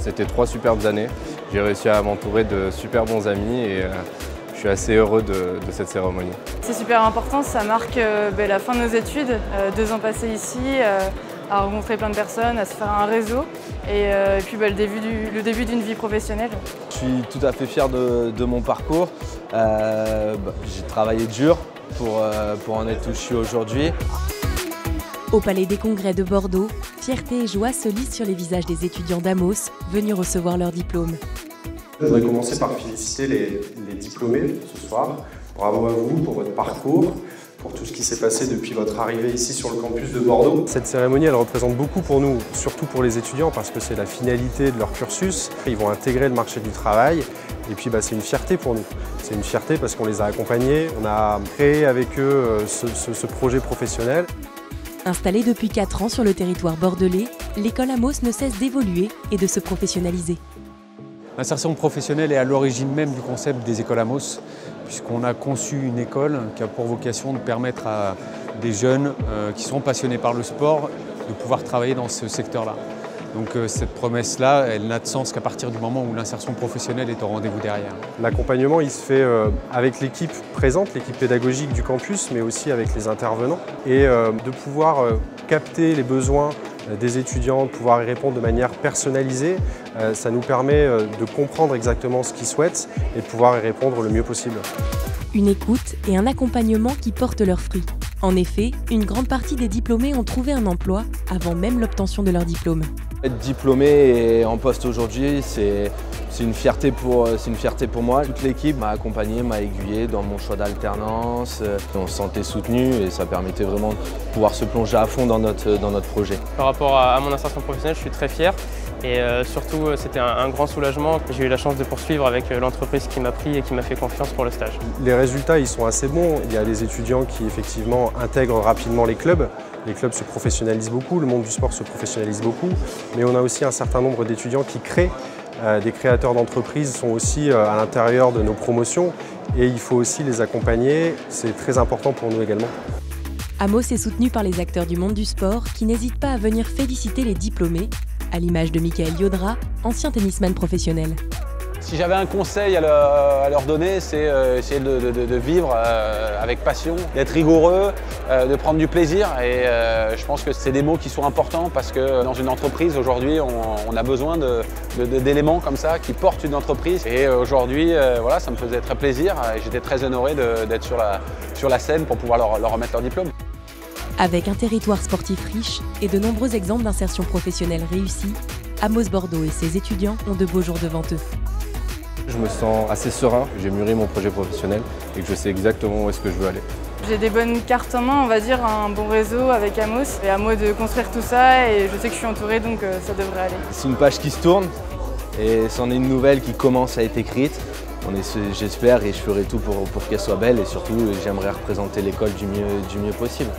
C'était 3 superbes années. J'ai réussi à m'entourer de super bons amis et je suis assez heureux de cette cérémonie. C'est super important, ça marque la fin de nos études, 2 ans passés ici, à rencontrer plein de personnes, à se faire un réseau et puis le début d'une vie professionnelle. Je suis tout à fait fier de mon parcours. J'ai travaillé dur pour en être où je suis aujourd'hui. Au Palais des Congrès de Bordeaux, fierté et joie se lisent sur les visages des étudiants d'Amos venus recevoir leur diplôme. Je voudrais commencer par féliciter les diplômés ce soir. Bravo à vous pour votre parcours, pour tout ce qui s'est passé depuis votre arrivée ici sur le campus de Bordeaux. Cette cérémonie, elle représente beaucoup pour nous, surtout pour les étudiants, parce que c'est la finalité de leur cursus. Ils vont intégrer le marché du travail et puis c'est une fierté pour nous. C'est une fierté parce qu'on les a accompagnés, on a créé avec eux ce projet professionnel. Installée depuis 4 ans sur le territoire bordelais, l'école Amos ne cesse d'évoluer et de se professionnaliser. L'insertion professionnelle est à l'origine même du concept des écoles Amos, puisqu'on a conçu une école qui a pour vocation de permettre à des jeunes qui sont passionnés par le sport de pouvoir travailler dans ce secteur-là. Donc cette promesse-là, elle n'a de sens qu'à partir du moment où l'insertion professionnelle est au rendez-vous derrière. L'accompagnement, il se fait avec l'équipe présente, l'équipe pédagogique du campus, mais aussi avec les intervenants. Et de pouvoir capter les besoins des étudiants, de pouvoir y répondre de manière personnalisée, ça nous permet de comprendre exactement ce qu'ils souhaitent et de pouvoir y répondre le mieux possible. Une écoute et un accompagnement qui portent leurs fruits. En effet, une grande partie des diplômés ont trouvé un emploi avant même l'obtention de leur diplôme. Être diplômé et en poste aujourd'hui, c'est une fierté pour moi. Toute l'équipe m'a accompagné, m'a aiguillé dans mon choix d'alternance. On se sentait soutenu et ça permettait vraiment de pouvoir se plonger à fond dans notre projet. Par rapport à mon insertion professionnelle, je suis très fier. Et surtout, c'était un grand soulagement. J'ai eu la chance de poursuivre avec l'entreprise qui m'a pris et qui m'a fait confiance pour le stage. Les résultats, ils sont assez bons. Il y a les étudiants qui, effectivement, intègrent rapidement les clubs. Les clubs se professionnalisent beaucoup, le monde du sport se professionnalise beaucoup. Mais on a aussi un certain nombre d'étudiants qui créent. Des créateurs d'entreprises sont aussi à l'intérieur de nos promotions. Et il faut aussi les accompagner. C'est très important pour nous également. Amos est soutenu par les acteurs du monde du sport qui n'hésitent pas à venir féliciter les diplômés, à l'image de Michael Yodra, ancien tennisman professionnel. Si j'avais un conseil à leur donner, c'est essayer de vivre avec passion, d'être rigoureux, de prendre du plaisir. Et je pense que c'est des mots qui sont importants parce que dans une entreprise, aujourd'hui, on a besoin d'éléments comme ça qui portent une entreprise. Et aujourd'hui, voilà, ça me faisait très plaisir et j'étais très honoré d'être sur la scène pour pouvoir leur remettre leur diplôme. Avec un territoire sportif riche et de nombreux exemples d'insertion professionnelle réussie, Amos Bordeaux et ses étudiants ont de beaux jours devant eux. Je me sens assez serein, j'ai mûri mon projet professionnel et que je sais exactement où est-ce que je veux aller. J'ai des bonnes cartes en main, on va dire, un bon réseau avec Amos. Et à moi de construire tout ça et je sais que je suis entourée donc ça devrait aller. C'est une page qui se tourne et c'en est une nouvelle qui commence à être écrite. J'espère et je ferai tout pour qu'elle soit belle et surtout j'aimerais représenter l'école du mieux possible.